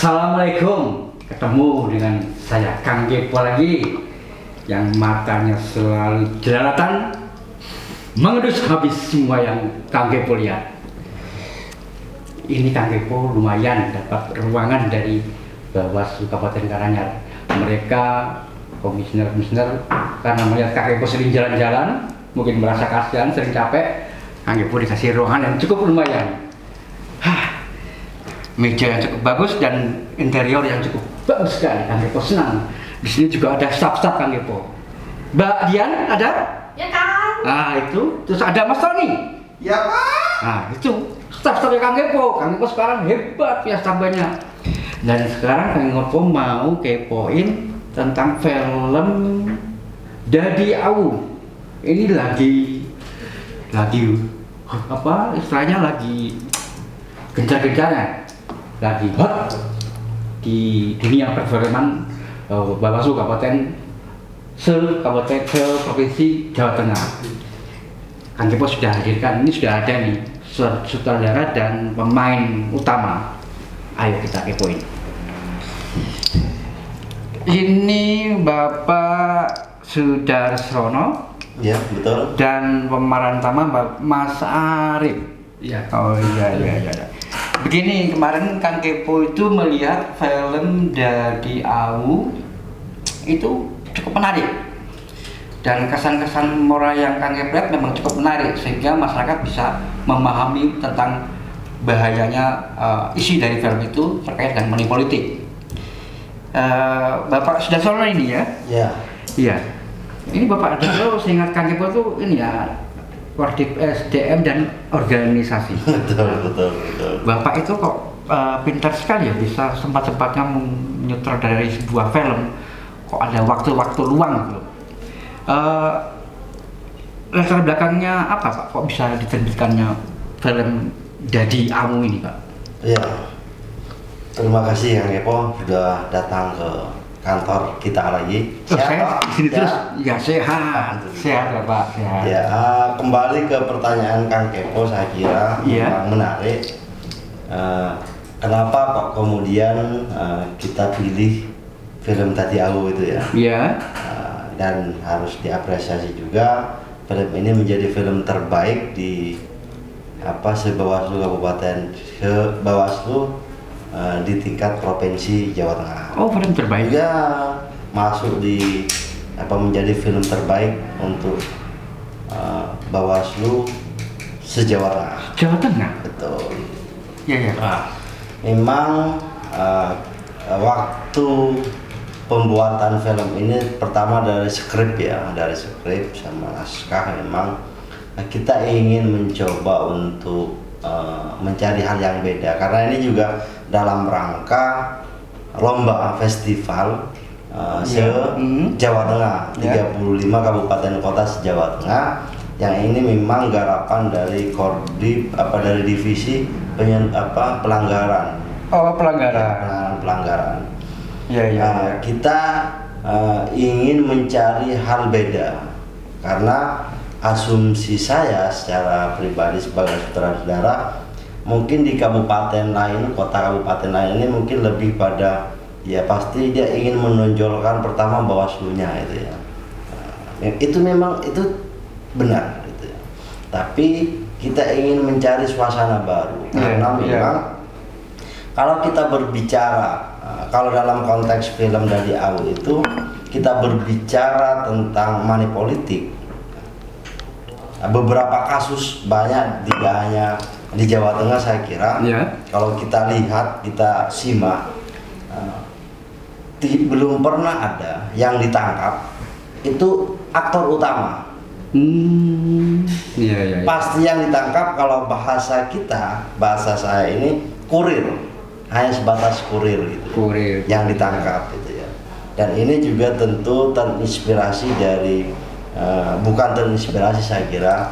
Assalamualaikum, ketemu dengan saya Kang Kepo lagi, yang matanya selalu jelalatan, mengedus habis semua yang Kang Kepo lihat. Ini Kang Kepo lumayan dapat ruangan dari Bawaslu Kabupaten Karanganyar. Mereka komisioner karena melihat Kang Kepo sering jalan-jalan, mungkin merasa kasihan, sering capek. Kang Kepo dikasih ruangan yang cukup lumayan. Meja yang cukup bagus dan interior yang cukup bagus sekali. Kang Kepo senang. Di sini juga ada staf-staf Kang Kepo. Mbak Dian ada? Ya kan? Nah itu, terus ada Mas Tony. Ya Pak. Nah itu staf-stafnya Kang Kepo. Kang Kepo sekarang hebat ya staf-stafnya. Dan sekarang Kang Kepo mau kepoin tentang film Dadi Awu. Ini lagi apa istilahnya, lagi gencar-gencarnya, lagi hot di dunia perfilman. Bawaslu Kabupaten Provinsi Jawa Tengah. Kang Kepo sudah hadirkan, ini sudah ada nih sutradara dan pemain utama. Ayo kita kepoin. Ini Bapak Sudarsrono. Ya betul. Dan pemeran utama Mas Arif. Ya. Oh iya. Begini, kemarin Kang Kepo itu melihat film Dadi Awu itu cukup menarik. Dan kesan-kesan moral yang Kang Kepo lihat memang cukup menarik, sehingga masyarakat bisa memahami tentang bahayanya isi dari film itu terkait dengan money politik. Bapak Sudarsono ini ya? Ya. Iya. Ini Bapak Sudarsono, seingat Kang Kepo tuh ini ya, Kordip SDM dan organisasi. Betul. Bapak itu kok pintar sekali ya, bisa sempat-sempatnya menyutradarai sebuah film. Kok ada waktu-waktu luang gitu. Latar belakangnya apa Pak? Kok bisa diterbitkannya film Dadi Awu ini Pak? Ya. Terima kasih Kang Kepo sudah datang ke kantor kita lagi. Saya di sini ya. terus ya, sehat Bapak, sehat. Ya, kembali ke pertanyaan Kang Kepo, saya kira memang menarik. Kenapa kok kemudian kita pilih film Dadi Awu itu ya? Iya. Dan harus diapresiasi juga, film ini menjadi film terbaik di Bawaslu di tingkat provinsi Jawa Tengah. Oh, film terbaik. Ya, masuk di menjadi film terbaik untuk Bawaslu se-Jawa Tengah. Jawa Tengah. Betul. Iya. Memang waktu pembuatan film ini pertama dari skrip sama naskah, memang kita ingin mencoba untuk mencari hal yang beda, karena ini juga dalam rangka lomba festival se-Jawa Tengah, 35 kabupaten kota se-Jawa Tengah, yang ini memang garapan dari Kordip dari divisi pelanggaran. Oh, pelanggaran. Ya. Kita ingin mencari hal beda, karena asumsi saya secara pribadi sebagai sutradara, mungkin di kabupaten lain, kota kabupaten lain ini mungkin lebih pada ya pasti dia ingin menonjolkan pertama Bawaslunya itu ya. Itu memang itu benar gitu ya. Tapi kita ingin mencari suasana baru, karena memang kalau kita berbicara, kalau dalam konteks film Dadi Awu itu kita berbicara tentang money politik. Beberapa kasus banyak, tidak hanya di Jawa Tengah saya kira. Kalau kita lihat, kita simak, belum pernah ada yang ditangkap itu aktor utama. Pasti yang ditangkap, kalau bahasa saya ini kurir, hanya sebatas kurir gitu. Yang ditangkap gitu ya. Dan ini juga tentu terinspirasi dari bukan terinspirasi saya kira,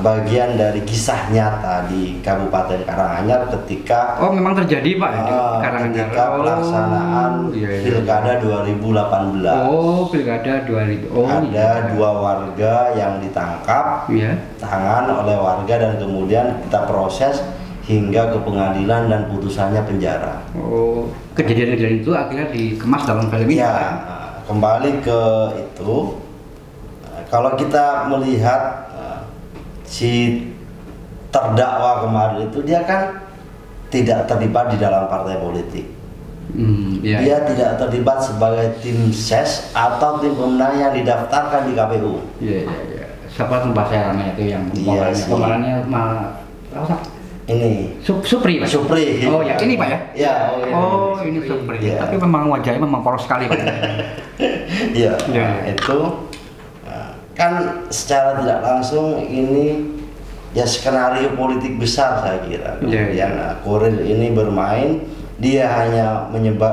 bagian dari kisah nyata di Kabupaten Karanganyar ketika memang terjadi Pak di Karanganyar. Ketika pelaksanaan Pilkada 2018. Pilkada 2000. Ada dua warga yang ditangkap, tangan oleh warga, dan kemudian kita proses hingga ke pengadilan dan putusannya penjara. Oh, kejadian-kejadian itu akhirnya dikemas dalam film ini. Ya, kembali ke itu. Kalau kita melihat si terdakwa kemarin itu, dia kan tidak terlibat di dalam partai politik. Iya, Dia tidak terlibat sebagai tim ses atau tim pemenang yang didaftarkan di KPU. Iya. Siapa tuh bahasa namanya itu yang Iya sih. pemerannya apa? Ini Supri, Pak? Supri. Oh ya, ini Pak ya? Ya, Oh, ini Supri. Iya. Tapi memang wajahnya memang polos sekali Pak. Iya. Iya. Itu kan secara tidak langsung ini ya skenario politik besar saya kira. Kemudian Kurir ini bermain, dia hanya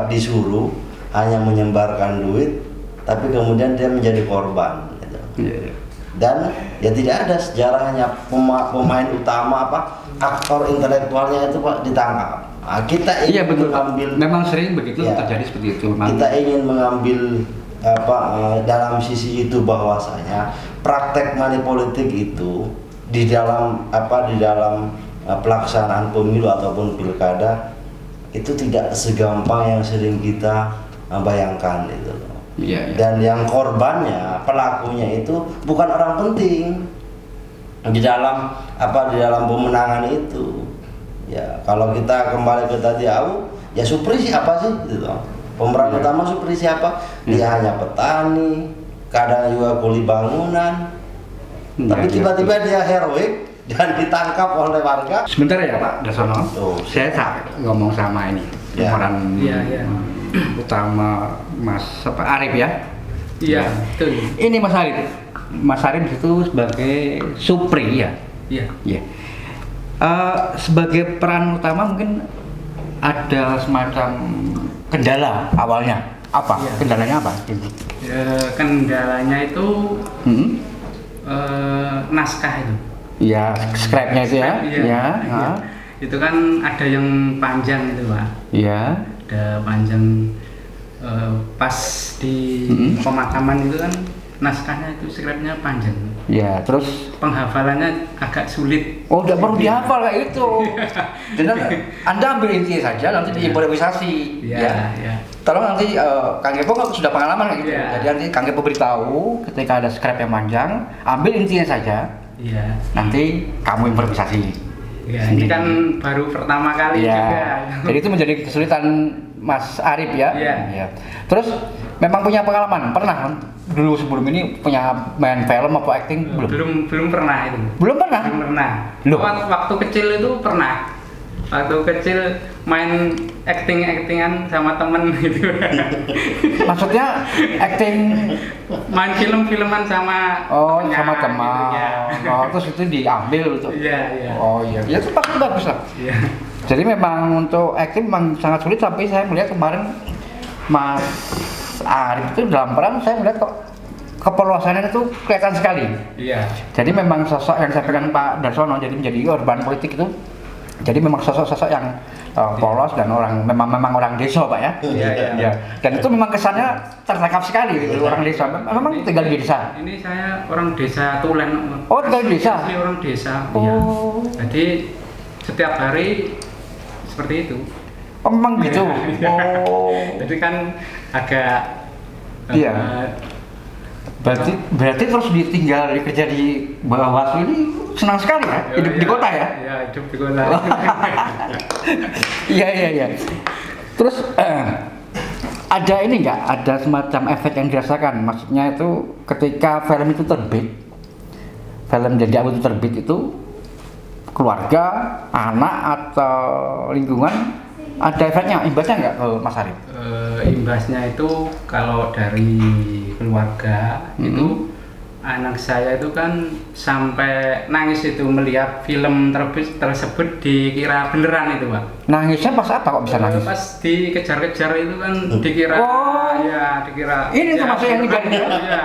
disuruh hanya menyebarkan duit, tapi kemudian dia menjadi korban. Gitu. Iya. Dan ya tidak ada sejarahnya pemain utama aktor intelektualnya itu Pak ditangkap. Kita ingin mengambil, memang sering begitu terjadi seperti itu. Memang. Kita ingin mengambil dalam sisi itu bahwasanya praktek money politik itu di dalam pelaksanaan pemilu ataupun pilkada itu tidak segampang yang sering kita bayangkan itu. Iya. Dan yang korbannya, pelakunya itu bukan orang penting di dalam pemenangan itu. Ya, kalau kita kembali ke tadi ya Supri siapa sih gitu. Pemeran utama Supri siapa? Dia hanya petani, kadang juga kuli bangunan. Tapi tiba-tiba dia heroik dan ditangkap oleh warga. Sebentar ya Pak Darsono. Saya tak ngomong sama ini pemeran utama Mas Arif ya. Iya, betul. Ini Mas Arif. Mas Arif itu sebagai Supri ya. Iya. Sebagai peran utama mungkin ada semacam kendala awalnya. Apa? Iya. Kendalanya apa? Kendalanya itu naskah itu. Iya, scribe-nya itu ya. Iya. Itu kan ada yang panjang itu Pak. Iya. Ada panjang pas di pemakaman itu kan naskahnya itu scriptnya panjang. Ya, terus penghafalannya agak sulit. Oh, tidak perlu dihafal kayak gitu. Dan Anda ambil intinya saja, nanti diimprovisasi. Ya. Tolong nanti Kang Kepo sudah pengalaman kayak gitu. Ya. Jadi nanti Kang Kepo beritahu ketika ada script yang panjang, ambil intinya saja. Iya. Nanti kamu improvisasi. Ya, ini kan baru pertama kali juga. Jadi itu menjadi kesulitan Mas Arif ya. Iya. Terus memang punya pengalaman, pernah dulu sebelum ini punya main film atau acting belum? Belum pernah itu. Belum pernah? Belum pernah. Loh. Waktu kecil itu pernah. Waktu kecil main actingan sama temen gitu. Maksudnya acting main film-filman sama sama teman. Gitu, ya. Terus itu diambil tuh. Iya. Oh iya. Ya itu pasti bagus lah. Iya. Jadi memang untuk acting memang sangat sulit, tapi saya melihat kemarin Mas Arif itu dalam peran saya melihat kok kepolosannya itu kelihatan sekali. Iya. Jadi memang sosok yang disampaikan Pak Darsono jadi menjadi urban politik itu. Jadi memang sosok-sosok yang polos dan memang orang desa Pak ya. Iya. Dan itu memang kesannya tertangkap sekali orang desa. Memang tinggal di desa. Ini saya orang desa Tulen. Oh, tinggal di desa. Asli orang desa. Oh. Iya. Jadi setiap hari seperti itu. Oh, memang gitu. Ya. Oh. Jadi kan agak Iya. Berarti terus ditinggal kerja di Bawaslu ini senang sekali ya, hidup di kota ya? Iya, hidup di kota. Iya. Terus ada ini nggak? Ada semacam efek yang dirasakan? Maksudnya itu ketika film itu terbit, film Jadi Aku itu terbit itu keluarga, anak atau lingkungan ada efeknya, imbasnya nggak ke Mas Arif? Imbasnya itu kalau dari keluarga itu anak saya itu kan sampai nangis itu melihat film tersebut dikira beneran itu Pak. Nangisnya pas apa kok bisa nangis? Pas dikejar-kejar itu kan dikira dikira ini termasuk yang ngejar ya? Iya.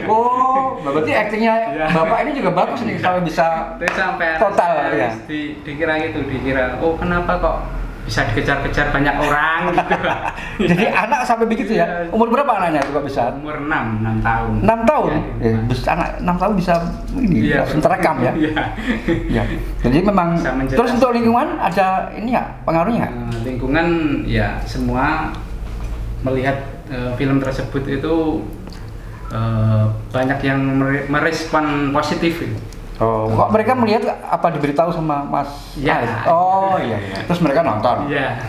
Oh, berarti aktingnya Bapak ini juga bagus nih sampai bisa sampai total ya. dikira gitu, dikira oh kenapa kok bisa dikejar-kejar banyak orang gitu. Jadi anak sampai begitu ya? Umur berapa anaknya juga bisa? Umur 6 tahun. 6 tahun? Ya, Anak 6 tahun bisa ini, iya, langsung terekam ya? Iya. Ya. Jadi memang, Bisa menjelaskan. terus untuk lingkungan ada ini ya, pengaruhnya? Lingkungan ya semua melihat film tersebut itu banyak yang merespon positif. Oh, kok mereka melihat apa diberitahu sama Mas Ya. Arif? Oh iya, iya. Terus mereka nonton. Iya.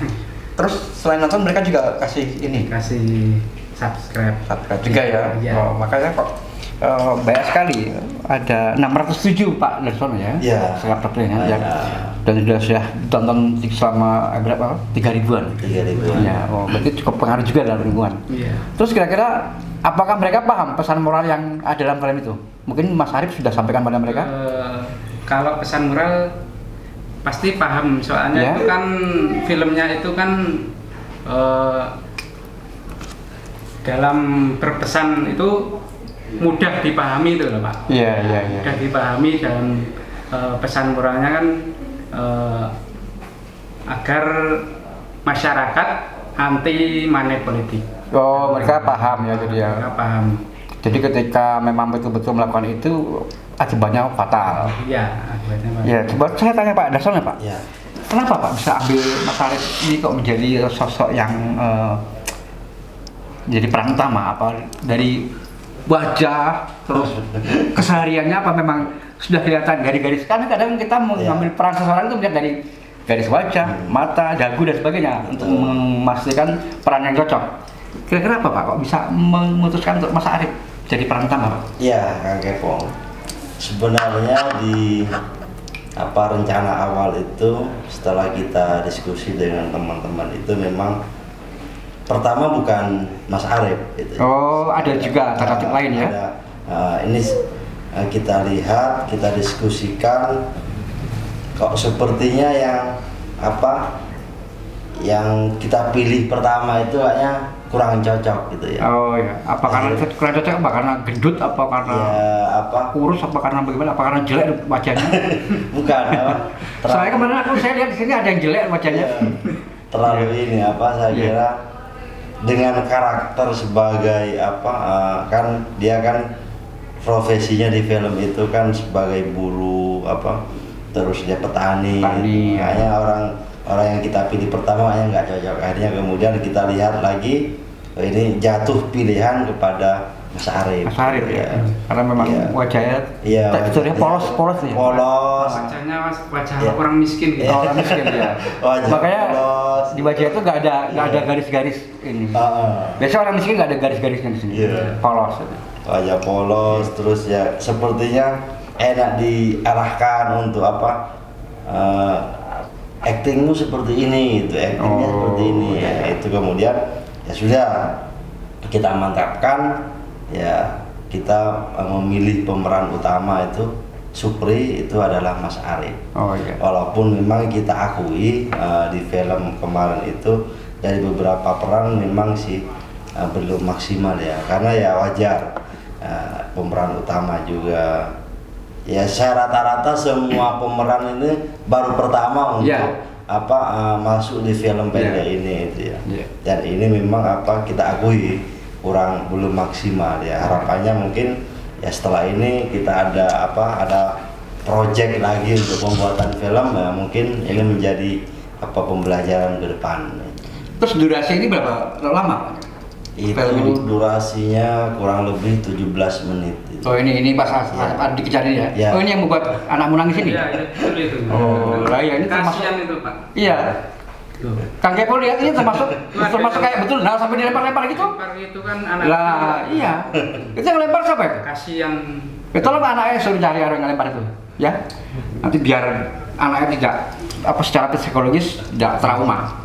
Terus selain nonton mereka juga kasih ini, Kasih subscribe. subscribe juga ya. Iya. Oh, makanya kok banyak sekali, ada 607 Pak Darsono ya. Iya. Subscribe-nya ya. Iya. Dan sudah tonton selama berapa? 3.000-an. 3.000-an. Ya, oh berarti cukup pengaruh juga dalam lingkungan. Iya. Terus kira-kira apakah mereka paham pesan moral yang ada dalam film itu? Mungkin Mas Arif sudah sampaikan pada mereka? Kalau pesan moral pasti paham, soalnya Ya. itu kan filmnya itu kan dalam berpesan itu mudah dipahami itu loh Pak. Iya, iya, iya. Mudah dipahami dalam pesan moralnya kan agar masyarakat anti money politik. Oh, mereka paham ya jadi ya. Mereka paham. Jadi ketika memang betul-betul melakukan itu akibatnya fatal. Iya, akibatnya Pak. Ya, coba saya tanya Pak Darsono Pak. Ya. Kenapa Pak bisa ambil Mas Arif ini kok menjadi sosok yang jadi peran utama? Apa dari wajah terus kesehariannya apa memang sudah kelihatan garis-garis? Karena kadang kita mengambil peran seseorang itu melihat dari garis wajah, mata, dagu dan sebagainya untuk memastikan peran yang cocok. Kira-kira apa Pak kok bisa memutuskan untuk Mas Arif jadi peran utama Pak? Ya, Kang Kepong. Sebenarnya di rencana awal itu setelah kita diskusi dengan teman-teman itu memang pertama bukan Mas Arif gitu. Oh, ada juga alternatif lain ya? Ada, ini kita lihat, kita diskusikan kok sepertinya yang kita pilih pertama itu kayaknya kurang cocok gitu ya. Oh ya, apa karena kurang cocok? Apa karena gendut? Apa karena kurus? Apa karena bagaimana? Apa karena jelek wajahnya? Bukan. Soalnya kemarin saya lihat di sini ada yang jelek wajahnya. Terlalu ini saya kira dengan karakter sebagai kan dia kan profesinya di film itu kan sebagai buruh terus dia petani. Makanya orang yang kita pilih pertama nggak cocok, akhirnya kemudian kita lihat lagi ini jatuh pilihan kepada Mas Arif. Mas Arif ya, karena memang wajahnya teksturnya polos ya. Polos. Wajahnya wajah orang miskin gitu. Orang miskin ya. Makanya polos. Di wajah itu nggak ada garis-garis ini. Biasanya orang miskin nggak ada garis-garisnya di sini. Polos. Wajah polos, terus ya sepertinya enak diarahkan untuk actingmu seperti ini, gitu, actingnya seperti ini, ya itu kemudian ya sudah kita mantapkan, ya kita memilih pemeran utama itu Supri itu adalah Mas Arif. Oh iya. Walaupun memang kita akui di film kemarin itu dari beberapa peran memang sih belum maksimal ya, karena ya wajar pemeran utama juga. Ya saya rata-rata semua pemeran ini baru pertama untuk masuk di film pendek ini itu ya. Dan ini memang kita akui belum maksimal ya. Harapannya mungkin ya setelah ini kita ada project lagi untuk pembuatan film ya, mungkin ini menjadi pembelajaran ke depan. Terus durasi ini berapa lama? Itu durasinya kurang lebih 17 menit. Oh ini pas dikejar ini ya? Oh ini yang membuat anakmu nangis ini? Iya, itu. Oh lah ya ini termasuk. Kasihan itu Pak. Iya. Kang Kepo lihat ini termasuk kayak betul, nah sampai dilempar-lempar gitu? Lempar itu kan anak. Lah iya. Itu yang lempar siapa ya? Kasihan. Tolong anaknya suruh cari orang yang lempar itu, ya. Nanti biar anaknya tidak secara psikologis tidak trauma.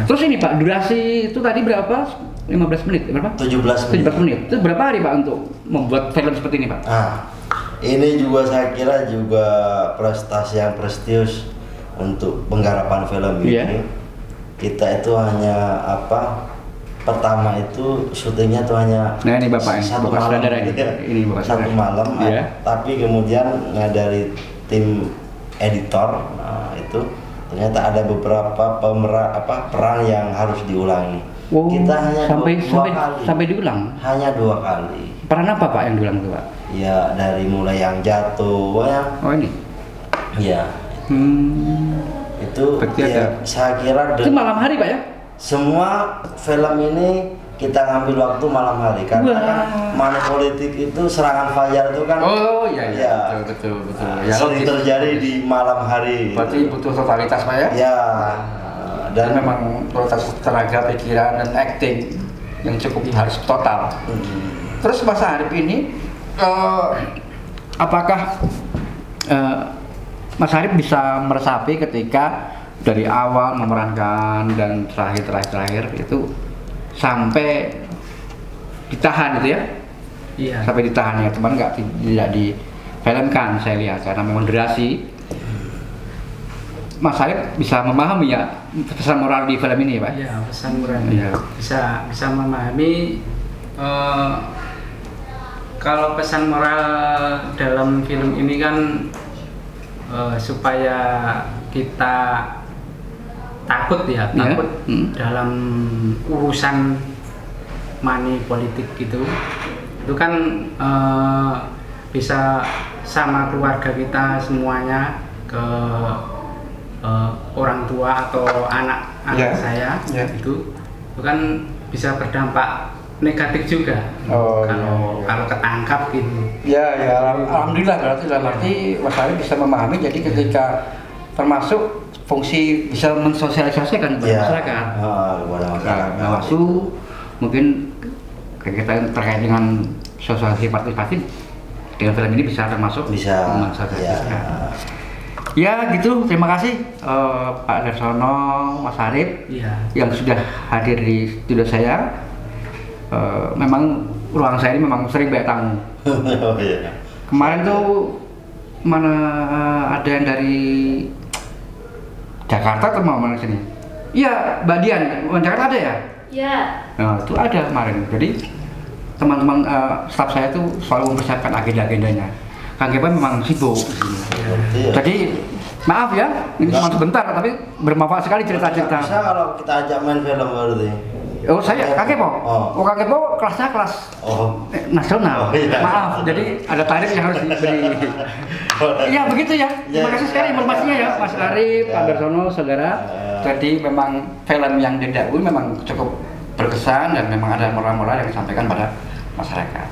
Terus ini Pak, durasi itu tadi berapa? 15 menit, berapa? 17 menit. Itu berapa hari Pak untuk membuat film seperti ini Pak? Ini juga saya kira juga prestasi yang prestigius untuk penggarapan film ini. Kita itu hanya pertama itu syutingnya tuh hanya ini Bapak satu malam ini Bapak satu malam tapi kemudian dari tim editor itu ternyata ada beberapa perang yang harus diulangi. Oh, Kita hanya sampai dua kali. sampai diulang. Hanya 2 kali. Peran apa Pak yang diulang itu Pak? Ya dari mulai yang jatuh, ya. Oh ini. Ya itu Berarti ya, ada. saya kira Itu malam hari Pak ya? semua film ini kita ngambil waktu malam hari karena Wah. kan money politik itu serangan fajar itu kan Oh iya ya, betul. sering logis. terjadi di malam hari. Berarti butuh totalitas Pak ya? Ya, Dan memang totalitas tenaga, pikiran dan acting yang cukup harus total. Terus Mas Arif ini apakah Mas Arif bisa meresapi ketika dari awal memerankan dan terakhir itu sampai ditahan gitu ya? Iya. Sampai ditahan ya, cuman tidak difilmkan saya lihat karena memang durasi. Mas Arif bisa memahami ya pesan moral di film ini Pak? Iya, pesan moral. Iya. Bisa memahami kalau pesan moral dalam film ini kan supaya kita takut ya, Iya. takut dalam urusan money politik gitu. Itu kan bisa sama keluarga kita semuanya ke orang tua atau anak Yeah. saya Yeah. itu kan bisa berdampak negatif juga Oh, kalau iya. kalau ketangkap gitu. Ya, alhamdulillah berarti dalam arti Mas Arif bisa memahami jadi ketika termasuk fungsi bisa mensosialisasikan kepada ya. masyarakat. Kepada masyarakat. Bawaslu mungkin kegiatan terkait dengan sosialisasi partisipasi dengan film ini bisa termasuk Bisa. mensosialisasikan. Ya gitu, terima kasih Pak Darsono, Mas Arif Iya. yang sudah hadir di studio saya. Memang ruang saya ini memang sering banyak tamu. Oh iya. Kemarin tuh mana ada yang dari Jakarta atau mau mana sini? Iya, Mbak Dian, Jakarta ada ya? Ya, Nah, itu ada kemarin. Jadi teman-teman staf saya tuh selalu mempersiapkan agenda-agendanya. Kang Kepa memang sibuk di sini. Iya. Jadi maaf ya, ini cuma sebentar tapi bermanfaat sekali cerita-cerita. Bisa kalau kita ajak main film berarti. Oh saya Kang Kepo. Oh. Kang Kepo kelasnya kelas Oh. nasional. Oh, iya. Maaf, jadi ada tarif yang harus diberi. Iya begitu ya. Terima kasih sekali informasinya ya, Mas Arif, Pak Darsono, saudara. Jadi memang film yang didahului memang cukup berkesan dan memang ada moral-moral yang disampaikan pada masyarakat.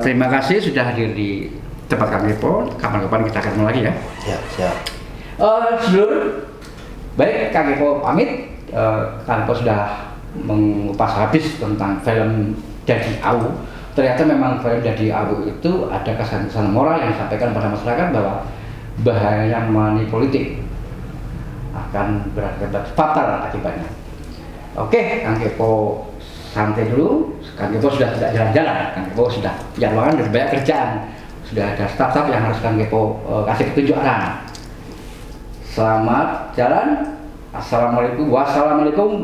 Terima kasih sudah hadir di tempat Kang Kepo. Kapan-kapan kita ketemu lagi ya. Siap. Sedulur, baik Kang Kepo pamit. Kang Kepo sudah mengupas habis tentang film Dadi Awu. Ternyata memang film Dadi Awu itu ada kesan-kesan moral yang disampaikan pada masyarakat bahwa bahaya money politik akan berakibat fatal akibatnya. Oke, Kang Kepo santai dulu. Kang Kepo sudah tidak jalan-jalan. Kang Kepo sudah punya ruangan dan banyak kerjaan. Sudah ada staf-staf yang harus Kang Kepo kasih petunjuk arah. Selamat jalan. Assalamualaikum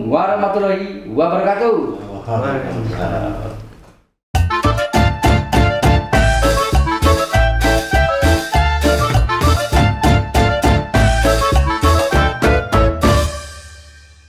warahmatullahi wabarakatuh. Waalaikumsalam.